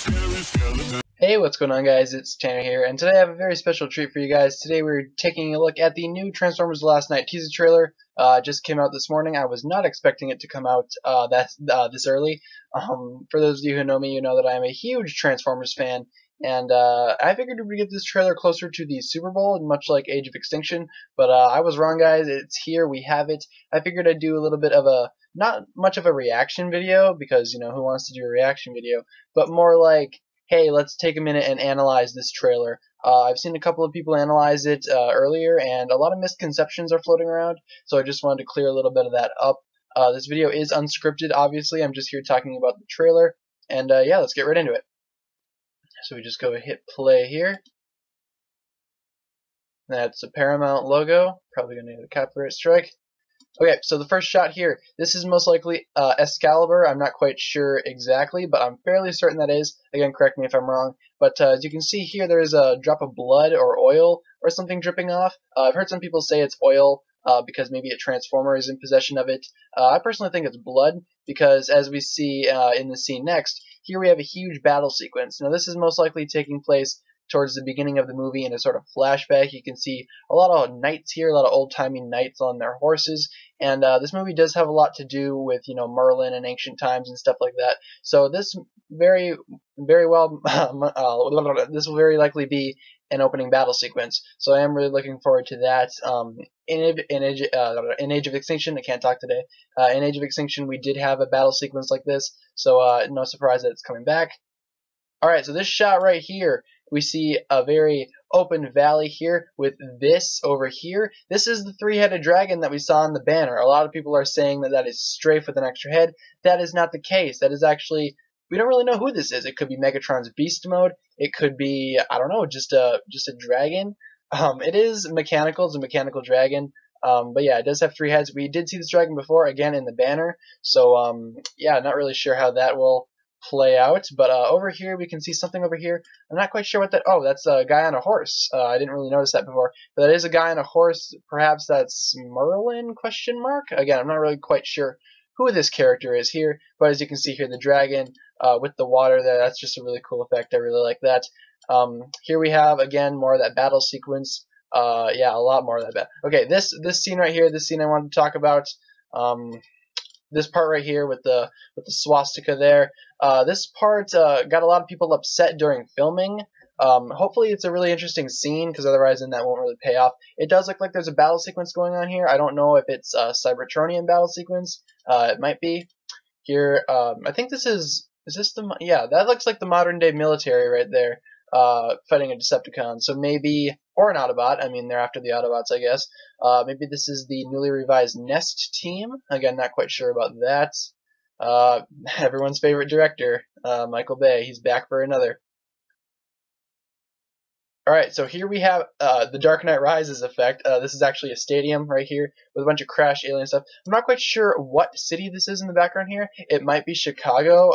Hey, what's going on, guys? It's Tanner here, and today I have a very special treat for you guys. Today we're taking a look at the new Transformers The Last Night teaser trailer. Just came out this morning. I was not expecting it to come out this early. For those of you who know me, you know that I am a huge Transformers fan, and I figured we'd get this trailer closer to the Super Bowl, much like Age of Extinction, but I was wrong, guys. It's here. We have it. I figured I'd do a little bit of a, not much of a reaction video, because, you know, who wants to do a reaction video, but more like, hey, let's take a minute and analyze this trailer. I've seen a couple of people analyze it earlier, and a lot of misconceptions are floating around, so I just wanted to clear a little bit of that up. This video is unscripted, obviously. I'm just here talking about the trailer, and yeah, let's get right into it. So we just go hit play here. That's a Paramount logo. Probably going to get a copyright strike. Okay, so the first shot here, this is most likely Excalibur. I'm not quite sure exactly, but I'm fairly certain that is. Again, correct me if I'm wrong. But as you can see here, there is a drop of blood or oil or something dripping off. I've heard some people say it's oil because maybe a Transformer is in possession of it. I personally think it's blood because, as we see in the scene next, here we have a huge battle sequence. Now, this is most likely taking place towards the beginning of the movie in a sort of flashback. You can see a lot of knights here, a lot of old-timey knights on their horses, and this movie does have a lot to do with, you know, Merlin and ancient times and stuff like that. So this very well, this will very likely be an opening battle sequence. So I am really looking forward to that. In Age of Extinction, I can't talk today. In Age of Extinction, we did have a battle sequence like this, so no surprise that it's coming back. Alright, so this shot right here, we see a very open valley here with this over here. This is the three-headed dragon that we saw in the banner. A lot of people are saying that that is Strafe with an extra head. That is not the case. That is actually, we don't really know who this is. It could be Megatron's beast mode. It could be, I don't know, just a dragon. It is mechanical. It's a mechanical dragon. But yeah, it does have three heads. We did see this dragon before, again, in the banner. So yeah, not really sure how that will play out, but over here we can see something over here. I'm not quite sure what that, oh, that's a guy on a horse. I didn't really notice that before, but that is a guy on a horse. Perhaps that's Merlin, question mark? Again, I'm not really quite sure who this character is here, but as you can see here, the dragon with the water there, that's just a really cool effect. I really like that. Here we have, again, more of that battle sequence. Yeah, a lot more of that. Okay, this scene right here, this scene I wanted to talk about. This part right here with the swastika there. This part got a lot of people upset during filming. Hopefully it's a really interesting scene, because otherwise then that won't really pay off. It does look like there's a battle sequence going on here. I don't know if it's a Cybertronian battle sequence. It might be. Here, I think this is this the, yeah, that looks like the modern day military right there, fighting a Decepticon. So maybe, or an Autobot, I mean, they're after the Autobots, I guess. Maybe this is the newly revised Nest team. Again, not quite sure about that. Everyone's favorite director, Michael Bay. He's back for another. Alright, so here we have the Dark Knight Rises effect. This is actually a stadium right here with a bunch of crash alien stuff. I'm not quite sure what city this is in the background here. It might be Chicago.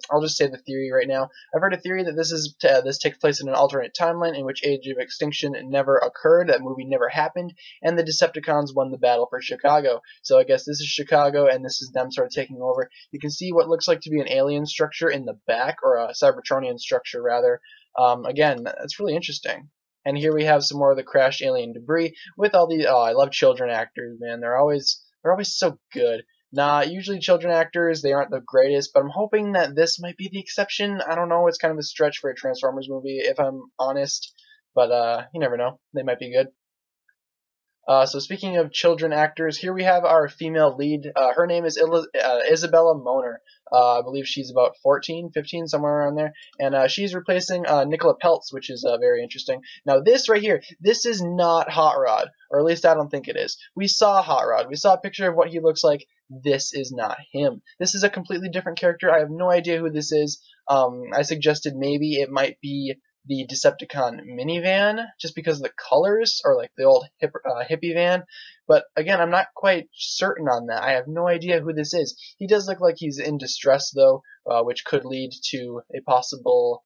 I'll just say the theory right now. I've heard a theory that this takes place in an alternate timeline in which Age of Extinction never occurred, that movie never happened, and the Decepticons won the battle for Chicago. So I guess this is Chicago, and this is them sort of taking over. You can see what looks like to be an alien structure in the back, or a Cybertronian structure, rather. Again, that's really interesting. And here we have some more of the crashed alien debris with all the, oh, I love children actors, man. They're always so good. Nah, usually children actors, they aren't the greatest, but I'm hoping that this might be the exception. I don't know, it's kind of a stretch for a Transformers movie, if I'm honest, but you never know. They might be good. So speaking of children actors, here we have our female lead. Her name is Isabella Moaner. I believe she's about 14, 15, somewhere around there. And she's replacing Nicola Peltz, which is very interesting. Now this right here, this is not Hot Rod, or at least I don't think it is. We saw Hot Rod. We saw a picture of what he looks like. This is not him. This is a completely different character. I have no idea who this is. I suggested maybe it might be the Decepticon minivan, just because of the colors, or like the old hippie van. But again, I'm not quite certain on that. I have no idea who this is. He does look like he's in distress, though, which could lead to a possible,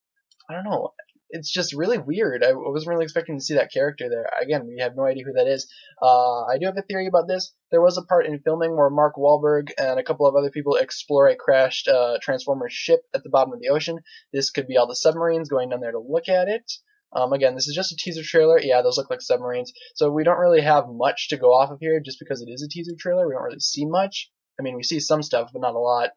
I don't know, it's just really weird. I wasn't really expecting to see that character there. Again, we have no idea who that is. I do have a theory about this. There was a part in filming where Mark Wahlberg and a couple of other people explore a crashed Transformers ship at the bottom of the ocean. This could be all the submarines going down there to look at it. Again, this is just a teaser trailer. Yeah, those look like submarines. So we don't really have much to go off of here just because it is a teaser trailer. We don't really see much. I mean, we see some stuff, but not a lot.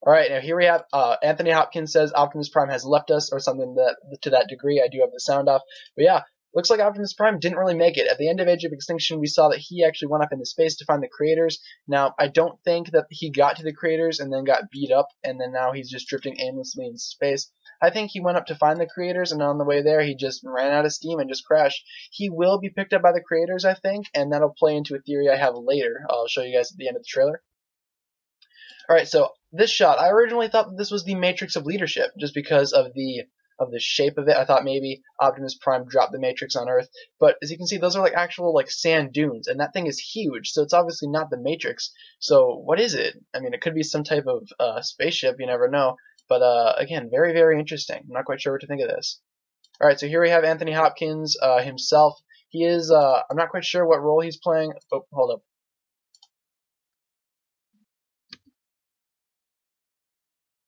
Alright, now here we have Anthony Hopkins says Optimus Prime has left us, or something to that degree. I do have the sound off. But yeah, looks like Optimus Prime didn't really make it. At the end of Age of Extinction, we saw that he actually went up into space to find the creators. Now, I don't think that he got to the creators and then got beat up, and then now he's just drifting aimlessly in space. I think he went up to find the creators, and on the way there, he just ran out of steam and just crashed. He will be picked up by the creators, I think, and that'll play into a theory I have later. I'll show you guys at the end of the trailer. Alright, so this shot, I originally thought that this was the Matrix of Leadership, just because of the shape of it. I thought maybe Optimus Prime dropped the Matrix on Earth, but as you can see, those are like actual like sand dunes, and that thing is huge, so it's obviously not the Matrix. So what is it? I mean, it could be some type of spaceship, you never know. But again, very, very interesting. I'm not quite sure what to think of this. Alright, so here we have Anthony Hopkins himself. He is, I'm not quite sure what role he's playing. Oh, hold up.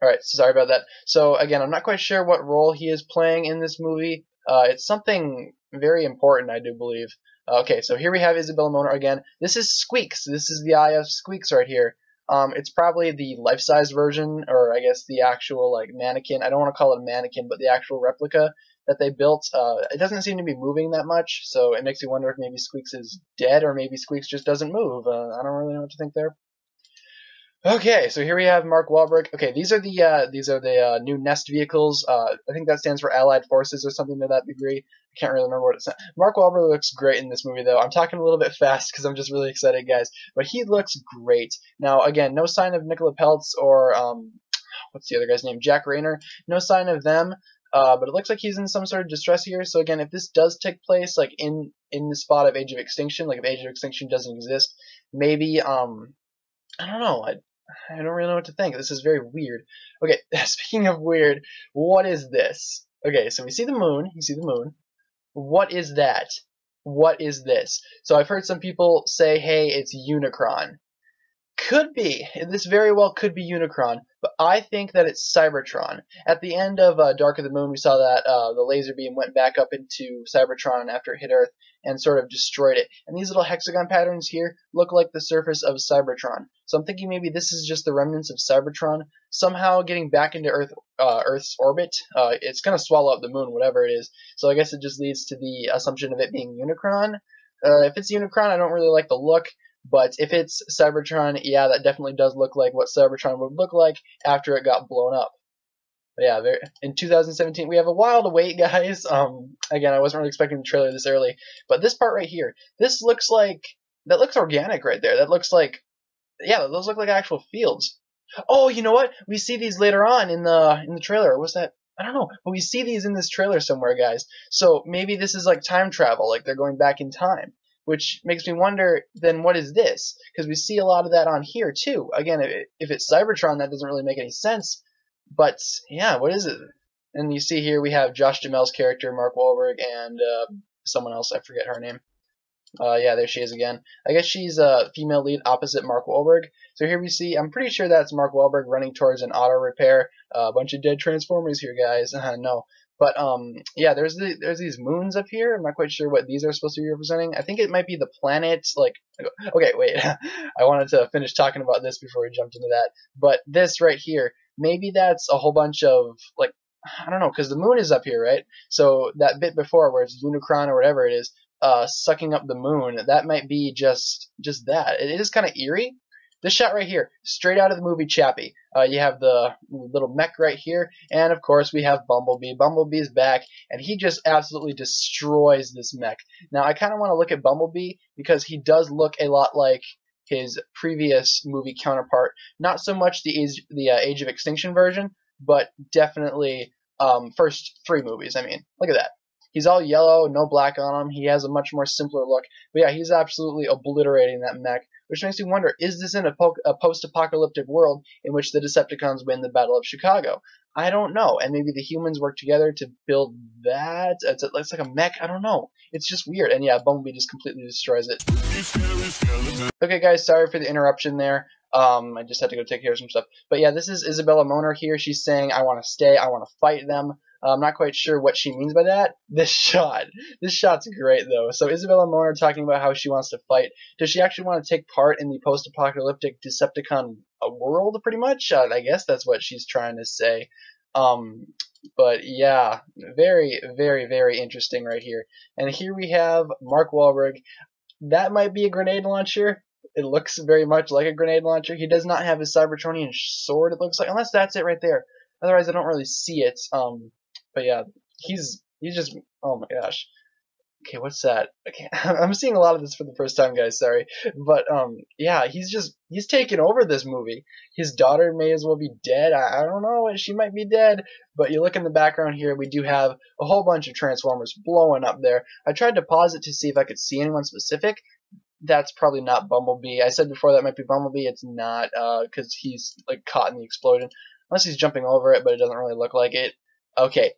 Alright, sorry about that. So again, I'm not quite sure what role he is playing in this movie. It's something very important, I do believe. Okay, so here we have Isabella Moaner again. This is Squeaks. This is the eye of Squeaks right here. It's probably the life-size version, or I guess the actual like mannequin. I don't want to call it a mannequin, but the actual replica that they built. It doesn't seem to be moving that much, so it makes me wonder if maybe Squeaks is dead, or maybe Squeaks just doesn't move. I don't really know what to think there. Okay, so here we have Mark Wahlberg. Okay, these are the new Nest vehicles. I think that stands for Allied Forces or something to that degree. I can't really remember what it said. Mark Wahlberg looks great in this movie, though. I'm talking a little bit fast because I'm just really excited, guys. But he looks great. Now, again, no sign of Nicola Peltz or what's the other guy's name? Jack Rayner. No sign of them. But it looks like he's in some sort of distress here. So again, if this does take place like in the spot of Age of Extinction, like if Age of Extinction doesn't exist, maybe I don't know. I don't really know what to think. This is very weird. Okay, speaking of weird, what is this? Okay, so we see the moon. You see the moon. What is that? What is this? So I've heard some people say, hey, it's Unicron. Could be. This very well could be Unicron, but I think that it's Cybertron. At the end of Dark of the Moon, we saw that the laser beam went back up into Cybertron after it hit Earth and sort of destroyed it. And these little hexagon patterns here look like the surface of Cybertron. So I'm thinking maybe this is just the remnants of Cybertron somehow getting back into Earth's orbit. It's going to swallow up the moon, whatever it is. So I guess it just leads to the assumption of it being Unicron. If it's Unicron, I don't really like the look. But if it's Cybertron, yeah, that definitely does look like what Cybertron would look like after it got blown up. But yeah, in 2017, we have a while to wait, guys. Again, I wasn't really expecting the trailer this early. But this part right here, this looks like, that looks organic right there. That looks like, yeah, those look like actual fields. Oh, you know what? We see these later on in the trailer. Or was that? I don't know. But we see these in this trailer somewhere, guys. So maybe this is like time travel, like they're going back in time. Which makes me wonder, then what is this? Because we see a lot of that on here, too. Again, if it's Cybertron, that doesn't really make any sense. But, yeah, what is it? And you see here we have Josh Duhamel's character, Mark Wahlberg, and someone else, I forget her name. Yeah, there she is again. I guess she's a female lead opposite Mark Wahlberg. So here we see, I'm pretty sure that's Mark Wahlberg running towards an auto repair. A bunch of dead Transformers here, guys. No. But yeah, there's these moons up here. I'm not quite sure what these are supposed to be representing. I think it might be the planets. Like, okay, wait. I wanted to finish talking about this before we jumped into that. But this right here, maybe that's a whole bunch of like, I don't know, because the moon is up here, right? So that bit before where it's Unicron or whatever it is, sucking up the moon, that might be just that. It is kind of eerie. This shot right here, straight out of the movie Chappie. You have the little mech right here, and of course we have Bumblebee. Bumblebee's back, and he just absolutely destroys this mech. Now I kind of want to look at Bumblebee because he does look a lot like his previous movie counterpart. Not so much the Age of Extinction version, but definitely first 3 movies. I mean, look at that. He's all yellow, no black on him. He has a much more simpler look. But yeah, he's absolutely obliterating that mech. which makes me wonder, is this in a post-apocalyptic world in which the Decepticons win the Battle of Chicago? I don't know, and maybe the humans work together to build that. It's like a mech. I don't know. It's just weird, and yeah, Bumblebee just completely destroys it. Okay, guys, sorry for the interruption there. I just had to go take care of some stuff. But yeah, this is Isabella Moaner here. She's saying, I want to stay, I want to fight them. I'm not quite sure what she means by that. This shot's great though. So Isabella Moaner talking about how she wants to fight. Does she actually want to take part in the post-apocalyptic Decepticon world, pretty much? I guess that's what she's trying to say. But yeah, very, very, very interesting right here. And here we have Mark Wahlberg. That might be a grenade launcher. It looks very much like a grenade launcher. He does not have his Cybertronian sword, it looks like, unless that's it right there. Otherwise, I don't really see it. But yeah, he's just, oh my gosh. Okay, what's that? Okay, I'm seeing a lot of this for the first time, guys. Sorry, but yeah, he's taken over this movie. His daughter may as well be dead. I don't know, she might be dead. But you look in the background here, we do have a whole bunch of Transformers blowing up there. I tried to pause it to see if I could see anyone specific. That's probably not Bumblebee. I said before that might be Bumblebee. It's not, because he's like caught in the explosion. Unless he's jumping over it, but it doesn't really look like it. Okay,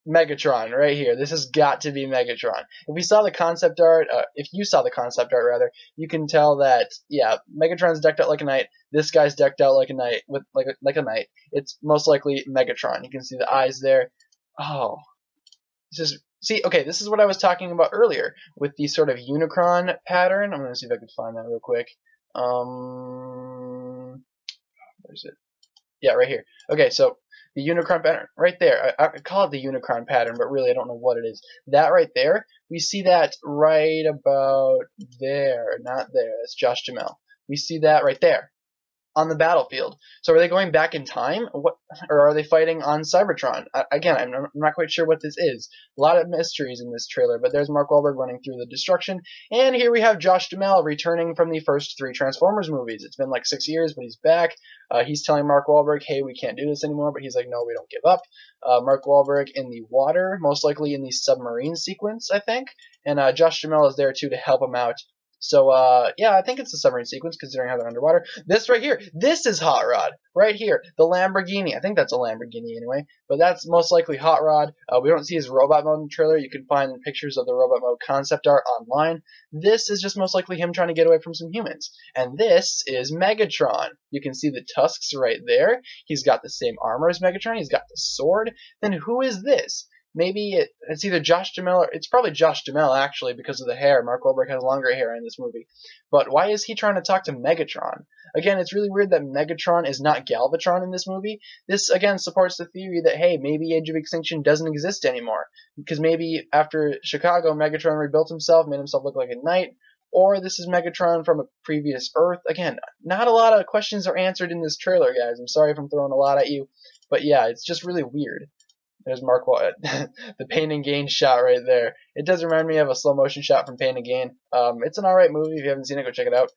Megatron right here. This has got to be Megatron. If we saw the concept art, if you saw the concept art rather, you can tell that yeah, Megatron's decked out like a knight. This guy's decked out like a knight with like a knight. It's most likely Megatron. You can see the eyes there. Oh, this is. See, okay, this is what I was talking about earlier with the sort of Unicron pattern. I'm going to see if I can find that real quick. Where's it? Yeah, right here. Okay, so the Unicron pattern right there. I call it the Unicron pattern, but really I don't know what it is. That right there, we see that right about there. Not there. That's Josh Duhamel. We see that right there on the battlefield. So are they going back in time? Or are they fighting on Cybertron? Again, I'm not quite sure what this is. A lot of mysteries in this trailer, but there's Mark Wahlberg running through the destruction. And here we have Josh Duhamel returning from the first 3 Transformers movies. It's been like 6 years, but he's back. He's telling Mark Wahlberg, hey, we can't do this anymore, but he's like, no, we don't give up. Mark Wahlberg in the water, most likely in the submarine sequence, I think. And Josh Duhamel is there too to help him out. So, yeah, I think it's a submarine sequence, considering how they're underwater. This right here, this is Hot Rod, right here, the Lamborghini. I think that's a Lamborghini anyway, but that's most likely Hot Rod. We don't see his robot mode in the trailer. You can find pictures of the robot mode concept art online. This is just most likely him trying to get away from some humans. And this is Megatron. You can see the tusks right there. He's got the same armor as Megatron. He's got the sword. Then who is this? Maybe it's either Josh Duhamel or it's probably Josh Duhamel actually because of the hair. Mark Wahlberg has longer hair in this movie. But why is he trying to talk to Megatron? Again, it's really weird that Megatron is not Galvatron in this movie. This again supports the theory that hey, maybe Age of Extinction doesn't exist anymore because maybe after Chicago, Megatron rebuilt himself, made himself look like a knight. Or this is Megatron from a previous Earth. Again, not a lot of questions are answered in this trailer, guys. I'm sorry if I'm throwing a lot at you, but yeah, it's just really weird. There's Mark Wahlberg, the Pain and Gain shot right there. It does remind me of a slow motion shot from Pain and Gain. It's an alright movie. If you haven't seen it, go check it out.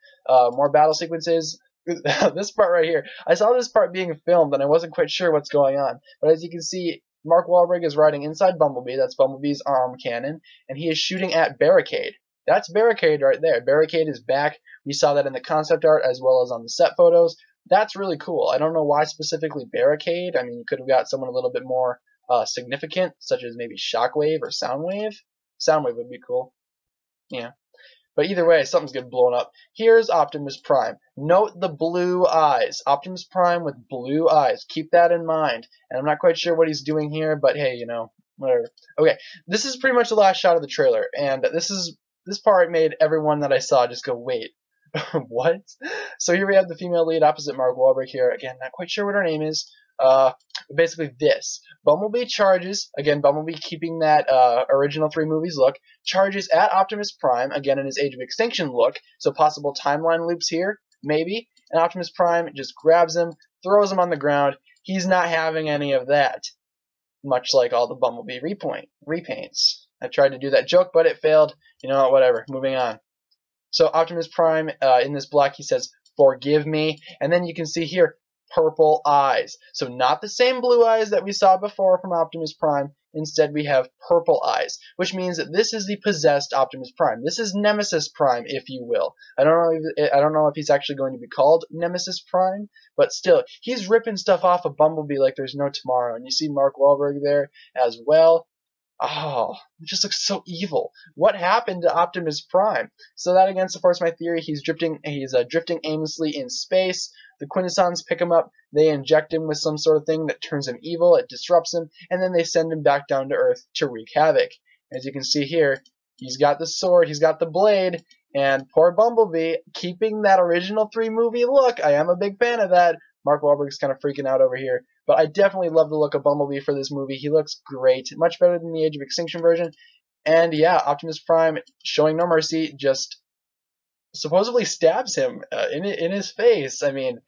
More battle sequences. This part right here. I saw this part being filmed and I wasn't quite sure what's going on. But as you can see, Mark Wahlberg is riding inside Bumblebee. That's Bumblebee's arm cannon. And he is shooting at Barricade. That's Barricade right there. Barricade is back. We saw that in the concept art as well as on the set photos. That's really cool. I don't know why specifically Barricade. I mean, you could have got someone a little bit more significant, such as maybe Shockwave or Soundwave. Soundwave would be cool. Yeah. But either way, something's getting blown up. Here's Optimus Prime. Note the blue eyes. Optimus Prime with blue eyes. Keep that in mind. And I'm not quite sure what he's doing here, but hey, you know, whatever. Okay, this is pretty much the last shot of the trailer, and this part made everyone that I saw just go, wait, what? So here we have the female lead opposite Mark Wahlberg here. Again, not quite sure what her name is. Basically this. Bumblebee charges, again, Bumblebee keeping that original 3 movies look, charges at Optimus Prime, again in his Age of Extinction look, so possible timeline loops here, maybe, and Optimus Prime just grabs him, throws him on the ground. He's not having any of that, much like all the Bumblebee repaints. I tried to do that joke, but it failed. You know what, whatever, moving on. So Optimus Prime, in this block, he says, forgive me, and then you can see here, purple eyes. So not the same blue eyes that we saw before from Optimus Prime. Instead, we have purple eyes, which means that this is the possessed Optimus Prime. This is Nemesis Prime, if you will. I don't know if he's actually going to be called Nemesis Prime, but still, he's ripping stuff off of Bumblebee like there's no tomorrow. And you see Mark Wahlberg there as well. Oh, it just looks so evil. What happened to Optimus Prime? So that again supports my theory. He's drifting aimlessly in space. The Quintessons pick him up. They inject him with some sort of thing that turns him evil. It disrupts him, and then they send him back down to Earth to wreak havoc. As you can see here, he's got the sword, he's got the blade, and poor Bumblebee, keeping that original 3 movie look. I am a big fan of that. Mark Wahlberg's kind of freaking out over here. But I definitely love the look of Bumblebee for this movie. He looks great. Much better than the Age of Extinction version. And yeah, Optimus Prime, showing no mercy, just supposedly stabs him in his face. I mean,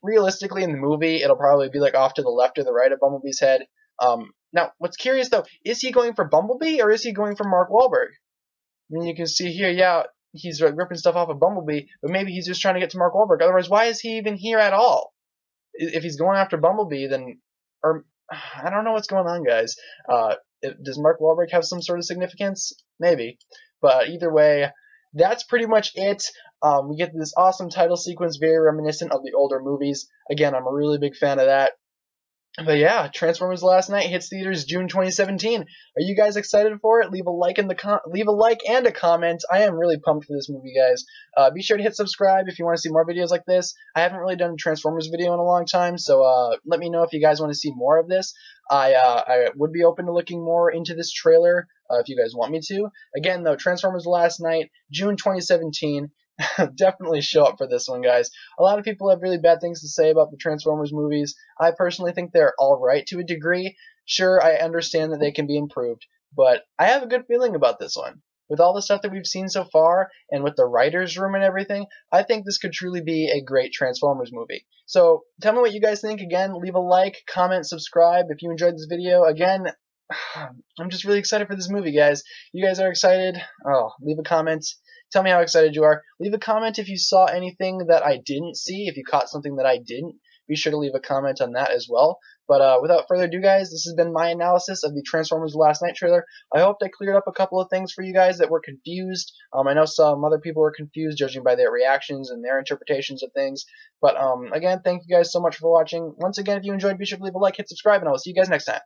realistically in the movie, it'll probably be like off to the left or the right of Bumblebee's head. Now, what's curious though, is he going for Bumblebee or is he going for Mark Wahlberg? I mean, you can see here, yeah, he's ripping stuff off of Bumblebee, but maybe he's just trying to get to Mark Wahlberg. Otherwise, why is he even here at all? If he's going after Bumblebee, then, or I don't know what's going on, guys. Does Mark Wahlberg have some sort of significance? Maybe. But either way, that's pretty much it. We get this awesome title sequence, very reminiscent of the older movies. Again, I'm a really big fan of that. But yeah, Transformers: The Last Knight hits theaters June 2017. Are you guys excited for it? Leave a like and a comment. I am really pumped for this movie, guys. Be sure to hit subscribe if you want to see more videos like this. I haven't really done a Transformers video in a long time, so let me know if you guys want to see more of this. I would be open to looking more into this trailer if you guys want me to. Again, though, Transformers: The Last Knight, June 2017. Definitely show up for this one, guys. A lot of people have really bad things to say about the Transformers movies. I personally think they're alright to a degree. Sure, I understand that they can be improved, but I have a good feeling about this one. With all the stuff that we've seen so far, and with the writer's room and everything, I think this could truly be a great Transformers movie. So, tell me what you guys think. Again, leave a like, comment, subscribe if you enjoyed this video. Again, I'm just really excited for this movie, guys. You guys are excited? Oh, leave a comment. Tell me how excited you are. Leave a comment if you saw anything that I didn't see, if you caught something that I didn't. Be sure to leave a comment on that as well. But without further ado, guys, this has been my analysis of the Transformers: The Last Knight trailer. I hope I cleared up a couple of things for you guys that were confused. I know some other people were confused, judging by their reactions and their interpretations of things. But again, thank you guys so much for watching. Once again, if you enjoyed, be sure to leave a like, hit subscribe, and I will see you guys next time.